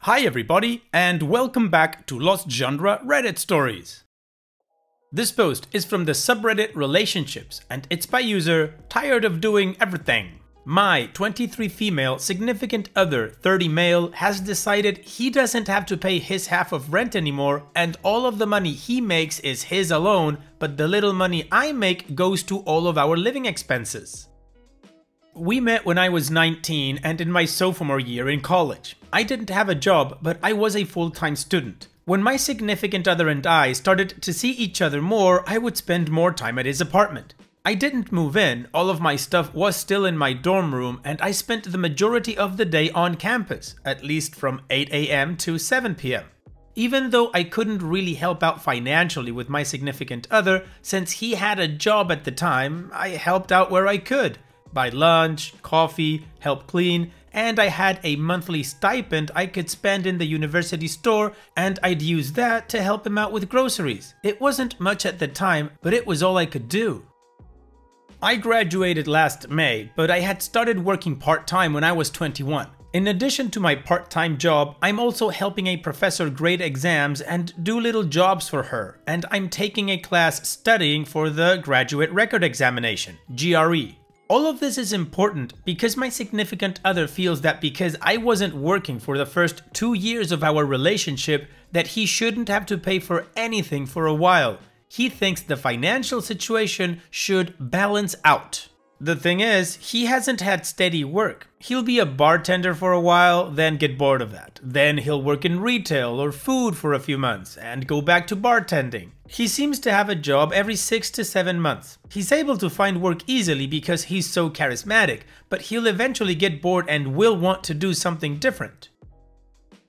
Hi everybody, and welcome back to Lost Genre Reddit Stories. This post is from the subreddit Relationships, and it's by user Tired of Doing Everything. My 23 female significant other 30 male has decided he doesn't have to pay his half of rent anymore, and all of the money he makes is his alone, but the little money I make goes to all of our living expenses. We met when I was 19 and in my sophomore year in college. I didn't have a job, but I was a full-time student. When my significant other and I started to see each other more, I would spend more time at his apartment. I didn't move in, all of my stuff was still in my dorm room, and I spent the majority of the day on campus, at least from 8 AM to 7 PM. Even though I couldn't really help out financially with my significant other, since he had a job at the time, I helped out where I could. Buy lunch, coffee, help clean, and I had a monthly stipend I could spend in the university store, and I'd use that to help him out with groceries. It wasn't much at the time, but it was all I could do. I graduated last May, but I had started working part-time when I was 21. In addition to my part-time job, I'm also helping a professor grade exams and do little jobs for her, and I'm taking a class studying for the Graduate Record Examination, GRE. All of this is important because my significant other feels that because I wasn't working for the first 2 years of our relationship, that he shouldn't have to pay for anything for a while. He thinks the financial situation should balance out. The thing is, he hasn't had steady work. He'll be a bartender for a while, then get bored of that. Then he'll work in retail or food for a few months and go back to bartending. He seems to have a job every 6 to 7 months. He's able to find work easily because he's so charismatic, but he'll eventually get bored and will want to do something different.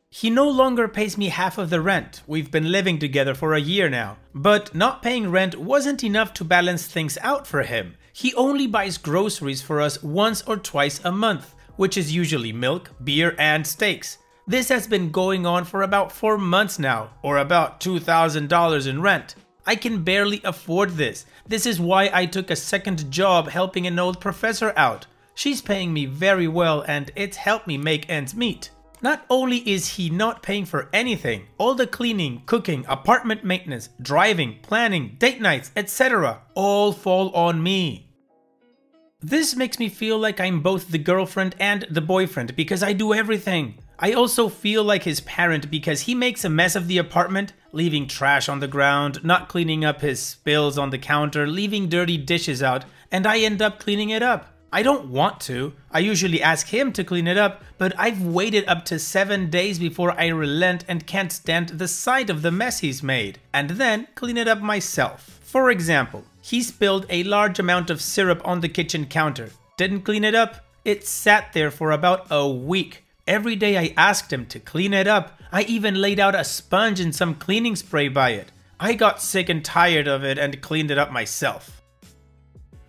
He no longer pays me half of the rent. We've been living together for a year now. But not paying rent wasn't enough to balance things out for him. He only buys groceries for us once or twice a month, which is usually milk, beer, and steaks. This has been going on for about 4 months now, or about $2,000 in rent. I can barely afford this. This is why I took a second job helping an old professor out. She's paying me very well, and it's helped me make ends meet. Not only is he not paying for anything, all the cleaning, cooking, apartment maintenance, driving, planning, date nights, etc. all fall on me. This makes me feel like I'm both the girlfriend and the boyfriend because I do everything. I also feel like his parent because he makes a mess of the apartment, leaving trash on the ground, not cleaning up his spills on the counter, leaving dirty dishes out, and I end up cleaning it up. I don't want to. I usually ask him to clean it up, but I've waited up to 7 days before I relent and can't stand the sight of the mess he's made, and then clean it up myself. For example, he spilled a large amount of syrup on the kitchen counter. Didn't clean it up? It sat there for about a week. Every day I asked him to clean it up. I even laid out a sponge and some cleaning spray by it. I got sick and tired of it and cleaned it up myself.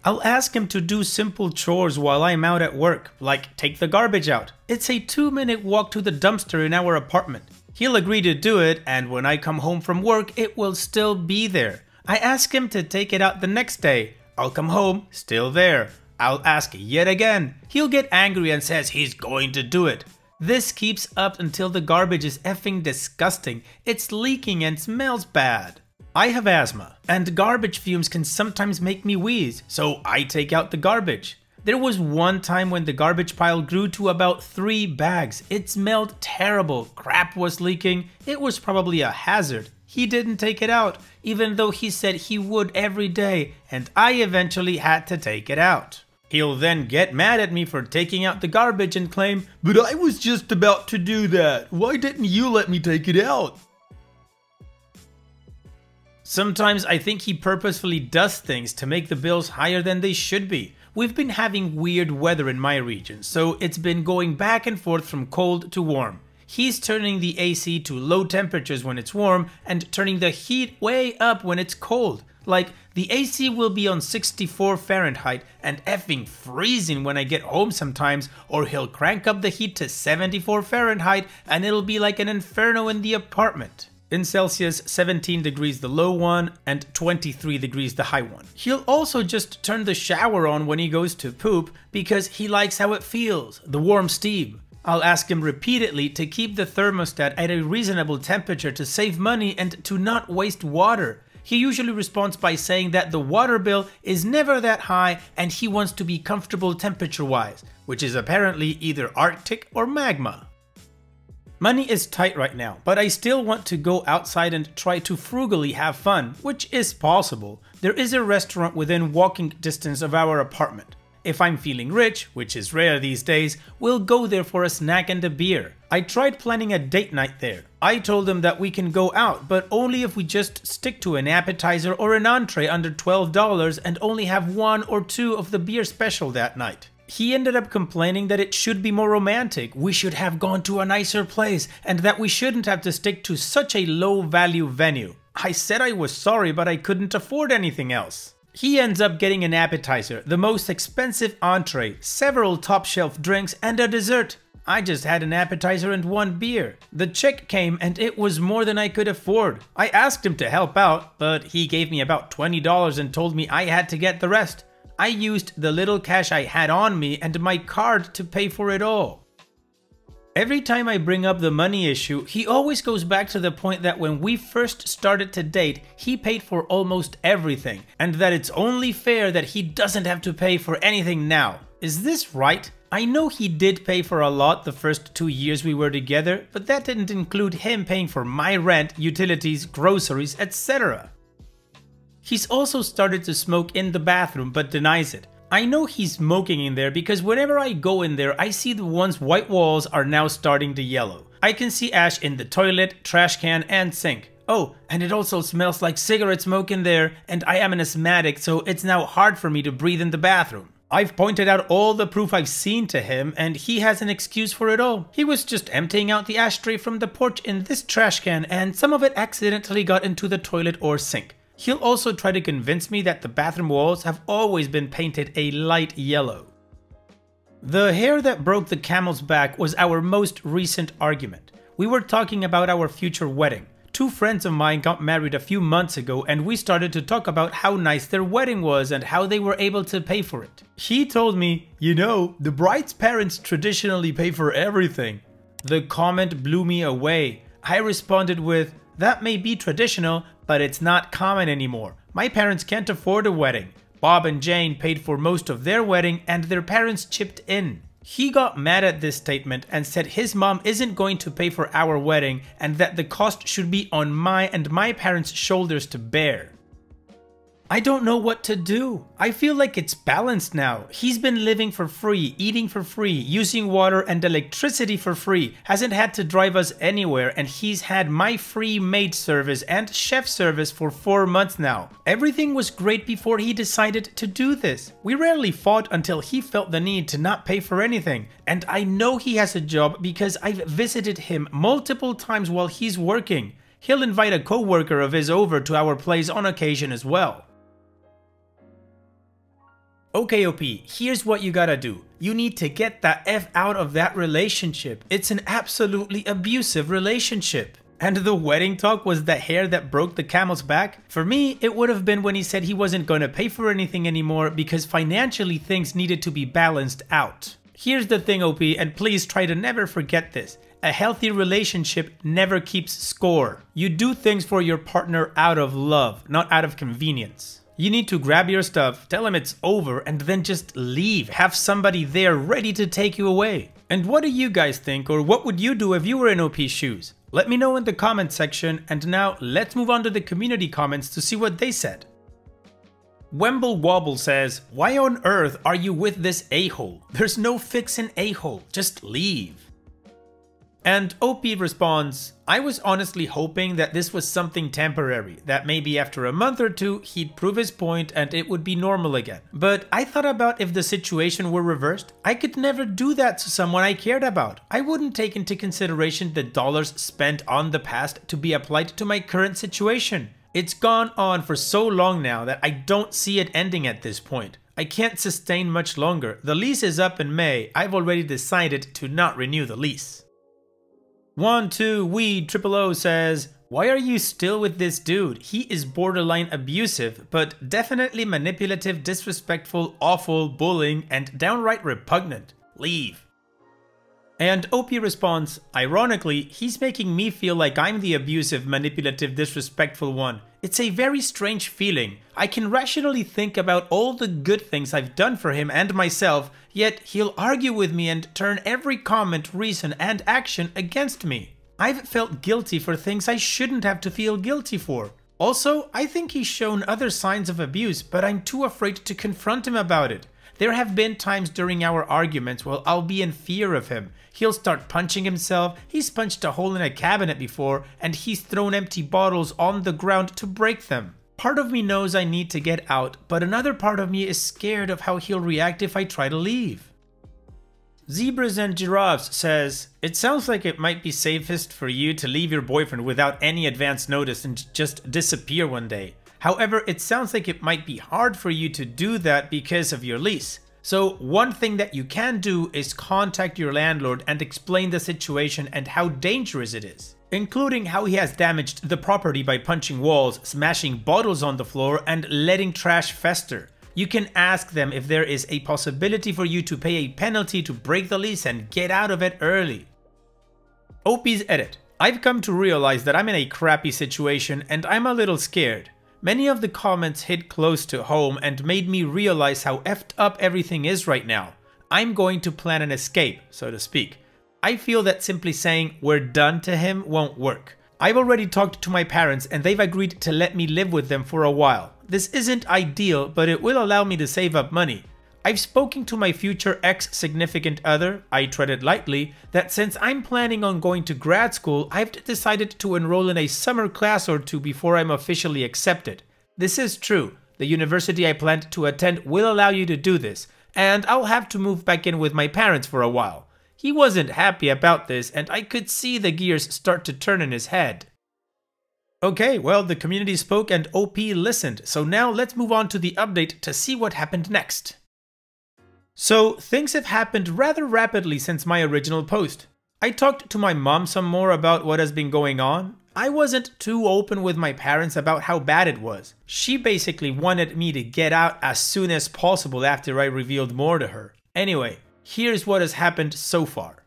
I'll ask him to do simple chores while I'm out at work, like take the garbage out. It's a 2-minute walk to the dumpster in our apartment. He'll agree to do it, and when I come home from work, it will still be there. I ask him to take it out the next day. I'll come home, still there. I'll ask yet again. He'll get angry and says he's going to do it. This keeps up until the garbage is effing disgusting. It's leaking and smells bad. I have asthma, and garbage fumes can sometimes make me wheeze, so I take out the garbage. There was one time when the garbage pile grew to about 3 bags. It smelled terrible, crap was leaking, it was probably a hazard. He didn't take it out, even though he said he would every day, and I eventually had to take it out. He'll then get mad at me for taking out the garbage and claim, "But I was just about to do that. Why didn't you let me take it out?" Sometimes I think he purposefully does things to make the bills higher than they should be. We've been having weird weather in my region, so it's been going back and forth from cold to warm. He's turning the AC to low temperatures when it's warm and turning the heat way up when it's cold. Like, the AC will be on 64 Fahrenheit and effing freezing when I get home sometimes, or he'll crank up the heat to 74 Fahrenheit and it'll be like an inferno in the apartment. In Celsius, 17 degrees the low one and 23 degrees the high one. He'll also just turn the shower on when he goes to poop because he likes how it feels, the warm steam. I'll ask him repeatedly to keep the thermostat at a reasonable temperature to save money and to not waste water. He usually responds by saying that the water bill is never that high and he wants to be comfortable temperature-wise, which is apparently either Arctic or magma. Money is tight right now, but I still want to go outside and try to frugally have fun, which is possible. There is a restaurant within walking distance of our apartment. If I'm feeling rich, which is rare these days, we'll go there for a snack and a beer. I tried planning a date night there. I told him that we can go out, but only if we just stick to an appetizer or an entree under $12 and only have 1 or 2 of the beer special that night. He ended up complaining that it should be more romantic, we should have gone to a nicer place, and that we shouldn't have to stick to such a low-value venue. I said I was sorry, but I couldn't afford anything else. He ends up getting an appetizer, the most expensive entree, several top-shelf drinks, and a dessert. I just had an appetizer and 1 beer. The check came and it was more than I could afford. I asked him to help out, but he gave me about $20 and told me I had to get the rest. I used the little cash I had on me and my card to pay for it all. Every time I bring up the money issue, he always goes back to the point that when we first started to date, he paid for almost everything, and that it's only fair that he doesn't have to pay for anything now. Is this right? I know he did pay for a lot the first 2 years we were together, but that didn't include him paying for my rent, utilities, groceries, etc. He's also started to smoke in the bathroom but denies it. I know he's smoking in there because whenever I go in there, I see the one's white walls are now starting to yellow. I can see ash in the toilet, trash can, and sink. Oh, and it also smells like cigarette smoke in there, and I am an asthmatic, so it's now hard for me to breathe in the bathroom. I've pointed out all the proof I've seen to him, and he has an excuse for it all. He was just emptying out the ashtray from the porch in this trash can, and some of it accidentally got into the toilet or sink. He'll also try to convince me that the bathroom walls have always been painted a light yellow. The hair that broke the camel's back was our most recent argument. We were talking about our future wedding. 2 friends of mine got married a few months ago and we started to talk about how nice their wedding was and how they were able to pay for it. He told me, you know, the bride's parents traditionally pay for everything. The comment blew me away. I responded with, that may be traditional, but it's not common anymore. My parents can't afford a wedding. Bob and Jane paid for most of their wedding and their parents chipped in. He got mad at this statement and said his mom isn't going to pay for our wedding and that the cost should be on my and my parents' shoulders to bear. I don't know what to do. I feel like it's balanced now. He's been living for free, eating for free, using water and electricity for free, hasn't had to drive us anywhere, and he's had my free maid service and chef service for 4 months now. Everything was great before he decided to do this. We rarely fought until he felt the need to not pay for anything, and I know he has a job because I've visited him multiple times while he's working. He'll invite a co-worker of his over to our place on occasion as well. Okay, OP, here's what you gotta do. You need to get the F out of that relationship. It's an absolutely abusive relationship. And the wedding talk was the hair that broke the camel's back? For me, it would have been when he said he wasn't gonna pay for anything anymore because financially things needed to be balanced out. Here's the thing, OP, and please try to never forget this. A healthy relationship never keeps score. You do things for your partner out of love, not out of convenience. You need to grab your stuff, tell him it's over, and then just leave. Have somebody there ready to take you away. And what do you guys think, or what would you do if you were in OP's shoes? Let me know in the comment section, and now let's move on to the community comments to see what they said. Wemble Wobble says, why on earth are you with this a-hole? There's no fixin' a-hole, just leave. And OP responds, I was honestly hoping that this was something temporary, that maybe after a month or 2 he'd prove his point and it would be normal again. But I thought about if the situation were reversed, I could never do that to someone I cared about. I wouldn't take into consideration the dollars spent on the past to be applied to my current situation. It's gone on for so long now that I don't see it ending at this point. I can't sustain much longer. The lease is up in May. I've already decided to not renew the lease. 12weed000 says, why are you still with this dude? He is borderline abusive, but definitely manipulative, disrespectful, awful, bullying, and downright repugnant. Leave. And OP responds, ironically, he's making me feel like I'm the abusive, manipulative, disrespectful one. It's a very strange feeling. I can rationally think about all the good things I've done for him and myself, yet he'll argue with me and turn every comment, reason, and action against me. I've felt guilty for things I shouldn't have to feel guilty for. Also, I think he's shown other signs of abuse, but I'm too afraid to confront him about it. There have been times during our arguments where I'll be in fear of him. He'll start punching himself, he's punched a hole in a cabinet before, and he's thrown empty bottles on the ground to break them. Part of me knows I need to get out, but another part of me is scared of how he'll react if I try to leave. Zebras and Giraffes says, it sounds like it might be safest for you to leave your boyfriend without any advance notice and just disappear one day. However, it sounds like it might be hard for you to do that because of your lease. So one thing that you can do is contact your landlord and explain the situation and how dangerous it is, including how he has damaged the property by punching walls, smashing bottles on the floor, and letting trash fester. You can ask them if there is a possibility for you to pay a penalty to break the lease and get out of it early. OP's edit. I've come to realize that I'm in a crappy situation and I'm a little scared. Many of the comments hit close to home and made me realize how effed up everything is right now. I'm going to plan an escape, so to speak. I feel that simply saying we're done to him won't work. I've already talked to my parents and they've agreed to let me live with them for a while. This isn't ideal, but it will allow me to save up money. I've spoken to my future ex-significant other, I tread it lightly, that since I'm planning on going to grad school, I've decided to enroll in a summer class or two before I'm officially accepted. This is true. The university I planned to attend will allow you to do this, and I'll have to move back in with my parents for a while. He wasn't happy about this, and I could see the gears start to turn in his head. Okay, well, the community spoke and OP listened, so now let's move on to the update to see what happened next. So, things have happened rather rapidly since my original post. I talked to my mom some more about what has been going on. I wasn't too open with my parents about how bad it was. She basically wanted me to get out as soon as possible after I revealed more to her. Anyway, here's what has happened so far.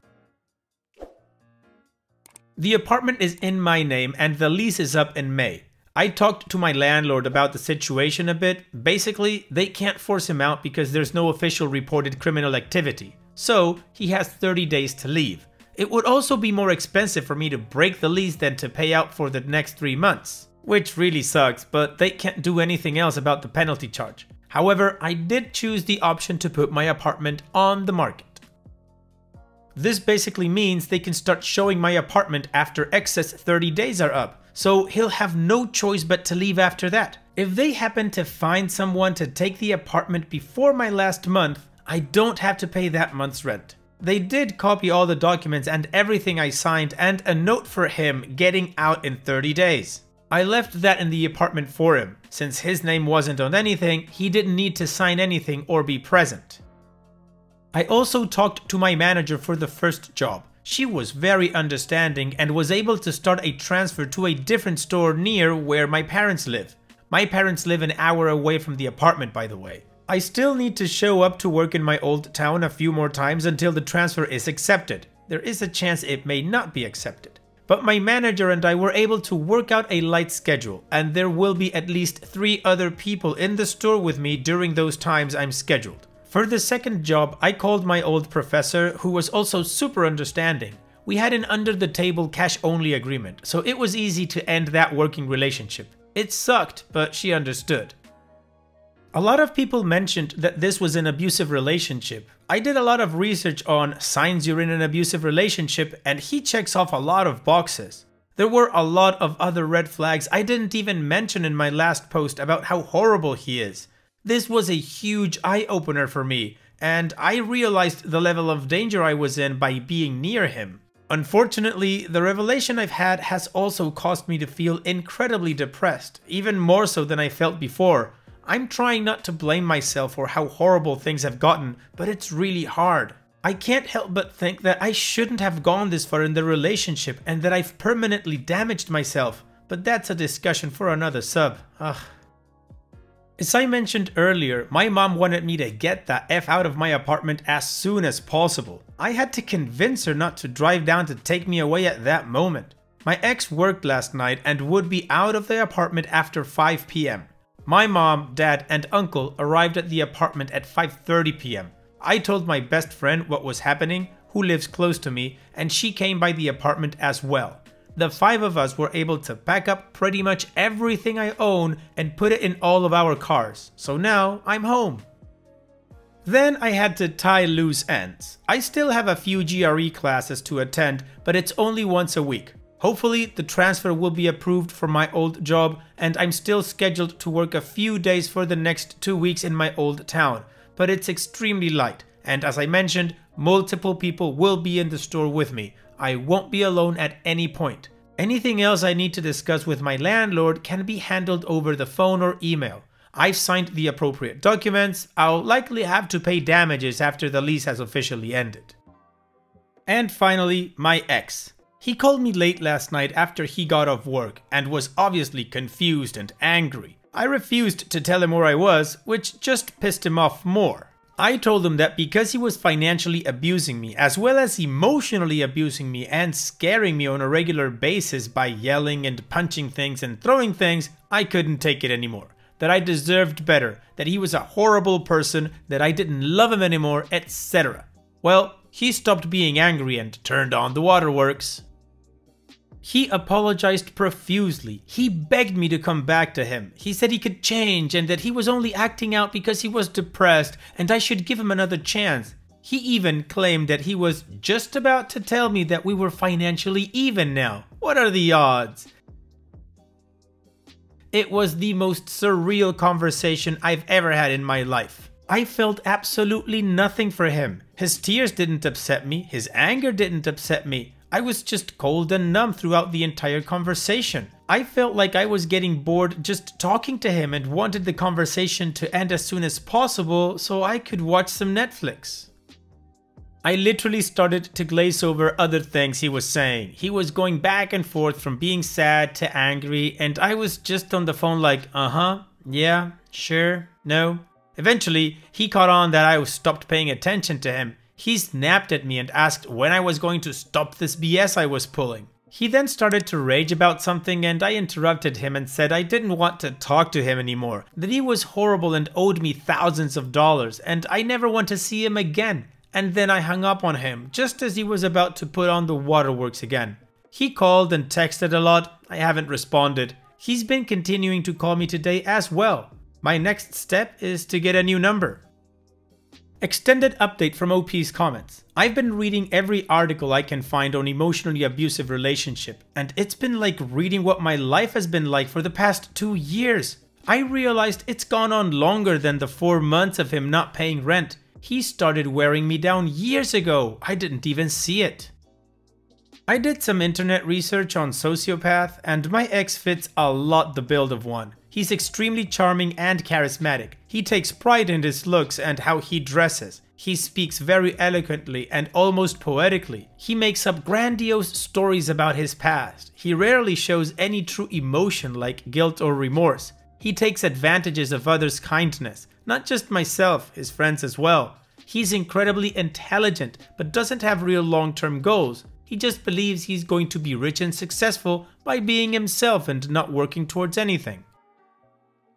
The apartment is in my name and the lease is up in May. I talked to my landlord about the situation a bit. Basically, they can't force him out because there's no official reported criminal activity. So, he has 30 days to leave. It would also be more expensive for me to break the lease than to pay out for the next 3 months. Which really sucks, but they can't do anything else about the penalty charge. However, I did choose the option to put my apartment on the market. This basically means they can start showing my apartment after excess 30 days are up, so he'll have no choice but to leave after that. If they happen to find someone to take the apartment before my last month, I don't have to pay that month's rent. They did copy all the documents and everything I signed and a note for him getting out in 30 days. I left that in the apartment for him. Since his name wasn't on anything, he didn't need to sign anything or be present. I also talked to my manager for the first job. She was very understanding and was able to start a transfer to a different store near where my parents live. My parents live an hour away from the apartment, by the way. I still need to show up to work in my old town a few more times until the transfer is accepted. There is a chance it may not be accepted. But my manager and I were able to work out a light schedule, and there will be at least 3 other people in the store with me during those times I'm scheduled. For the second job, I called my old professor, who was also super understanding. We had an under-the-table cash-only agreement, so it was easy to end that working relationship. It sucked, but she understood. A lot of people mentioned that this was an abusive relationship. I did a lot of research on signs you're in an abusive relationship, and he checks off a lot of boxes. There were a lot of other red flags I didn't even mention in my last post about how horrible he is. This was a huge eye-opener for me, and I realized the level of danger I was in by being near him. Unfortunately, the revelation I've had has also caused me to feel incredibly depressed, even more so than I felt before. I'm trying not to blame myself for how horrible things have gotten, but it's really hard. I can't help but think that I shouldn't have gone this far in the relationship and that I've permanently damaged myself, but that's a discussion for another sub. Ugh. As I mentioned earlier, my mom wanted me to get the F out of my apartment as soon as possible. I had to convince her not to drive down to take me away at that moment. My ex worked last night and would be out of the apartment after 5 p.m. My mom, dad, and uncle arrived at the apartment at 5:30 p.m. I told my best friend what was happening, who lives close to me, and she came by the apartment as well. The 5 of us were able to pack up pretty much everything I own and put it in all of our cars, so now I'm home. Then I had to tie loose ends. I still have a few GRE classes to attend, but it's only once a week. Hopefully the transfer will be approved for my old job, and I'm still scheduled to work a few days for the next 2 weeks in my old town, but it's extremely light, and as I mentioned, multiple people will be in the store with me. I won't be alone at any point. Anything else I need to discuss with my landlord can be handled over the phone or email. I've signed the appropriate documents. I'll likely have to pay damages after the lease has officially ended. And finally, my ex. He called me late last night after he got off work and was obviously confused and angry. I refused to tell him where I was, which just pissed him off more. I told him that because he was financially abusing me, as well as emotionally abusing me and scaring me on a regular basis by yelling and punching things and throwing things, I couldn't take it anymore. That I deserved better, that he was a horrible person, that I didn't love him anymore, etc. Well, he stopped being angry and turned on the waterworks. He apologized profusely. He begged me to come back to him. He said he could change and that he was only acting out because he was depressed and I should give him another chance. He even claimed that he was just about to tell me that we were financially even now. What are the odds? It was the most surreal conversation I've ever had in my life. I felt absolutely nothing for him. His tears didn't upset me. His anger didn't upset me. I was just cold and numb throughout the entire conversation. I felt like I was getting bored just talking to him and wanted the conversation to end as soon as possible so I could watch some Netflix. I literally started to glaze over other things he was saying. He was going back and forth from being sad to angry, and I was just on the phone like, yeah, sure, no. Eventually, he caught on that I stopped paying attention to him. He snapped at me and asked when I was going to stop this BS I was pulling. He then started to rage about something and I interrupted him and said I didn't want to talk to him anymore, that he was horrible and owed me thousands of dollars and I never want to see him again. And then I hung up on him just as he was about to put on the waterworks again. He called and texted a lot. I haven't responded. He's been continuing to call me today as well. My next step is to get a new number. Extended update from OP's comments. I've been reading every article I can find on emotionally abusive relationship, and it's been like reading what my life has been like for the past 2 years. I realized it's gone on longer than the 4 months of him not paying rent. He started wearing me down years ago. I didn't even see it. I did some internet research on sociopath, and my ex fits a lot the build of one. He's extremely charming and charismatic. He takes pride in his looks and how he dresses. He speaks very eloquently and almost poetically. He makes up grandiose stories about his past. He rarely shows any true emotion like guilt or remorse. He takes advantages of others' kindness, not just myself, his friends as well. He's incredibly intelligent, but doesn't have real long-term goals. He just believes he's going to be rich and successful by being himself and not working towards anything.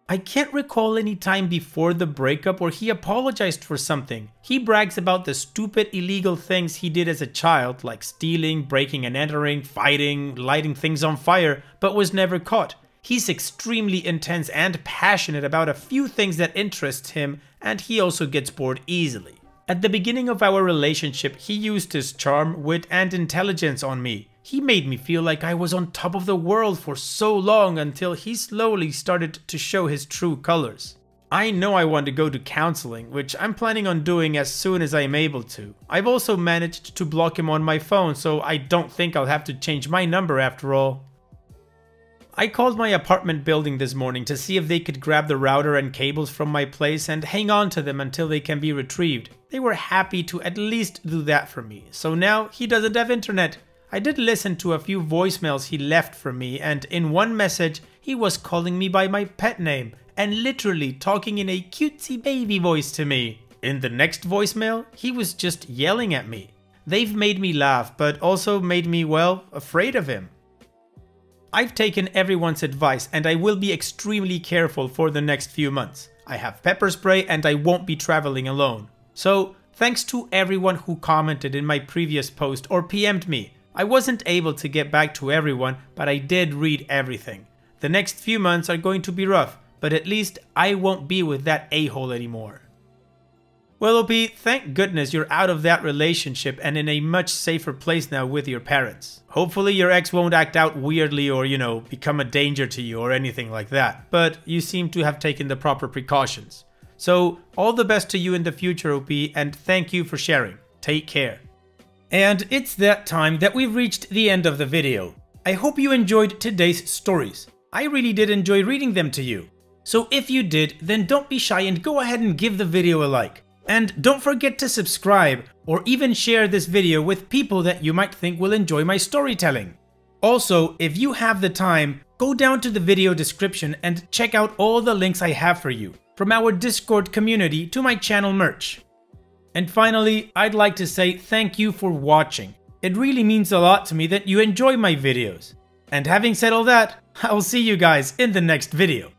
I can't recall any time before the breakup where he apologized for something. He brags about the stupid illegal things he did as a child, like stealing, breaking and entering, fighting, lighting things on fire, but was never caught. He's extremely intense and passionate about a few things that interest him, and he also gets bored easily. At the beginning of our relationship, he used his charm, wit, and intelligence on me. He made me feel like I was on top of the world for so long until he slowly started to show his true colors. I know I want to go to counseling, which I'm planning on doing as soon as I'm able to. I've also managed to block him on my phone, so I don't think I'll have to change my number after all. I called my apartment building this morning to see if they could grab the router and cables from my place and hang on to them until they can be retrieved. They were happy to at least do that for me, so now he doesn't have internet. I did listen to a few voicemails he left for me, and in one message he was calling me by my pet name and literally talking in a cutesy baby voice to me. In the next voicemail, he was just yelling at me. They've made me laugh, but also made me, well, afraid of him. I've taken everyone's advice and I will be extremely careful for the next few months. I have pepper spray and I won't be traveling alone. So, thanks to everyone who commented in my previous post or PM'd me. I wasn't able to get back to everyone, but I did read everything. The next few months are going to be rough, but at least I won't be with that a-hole anymore. Well, OP, thank goodness you're out of that relationship and in a much safer place now with your parents. Hopefully your ex won't act out weirdly or, become a danger to you or anything like that. But you seem to have taken the proper precautions. So, all the best to you in the future, OP, and thank you for sharing. Take care. And it's that time that we've reached the end of the video. I hope you enjoyed today's stories. I really did enjoy reading them to you. So if you did, then don't be shy and go ahead and give the video a like. And don't forget to subscribe or even share this video with people that you might think will enjoy my storytelling. Also, if you have the time, go down to the video description and check out all the links I have for you, from our Discord community to my channel merch. And finally, I'd like to say thank you for watching. It really means a lot to me that you enjoy my videos. And having said all that, I'll see you guys in the next video.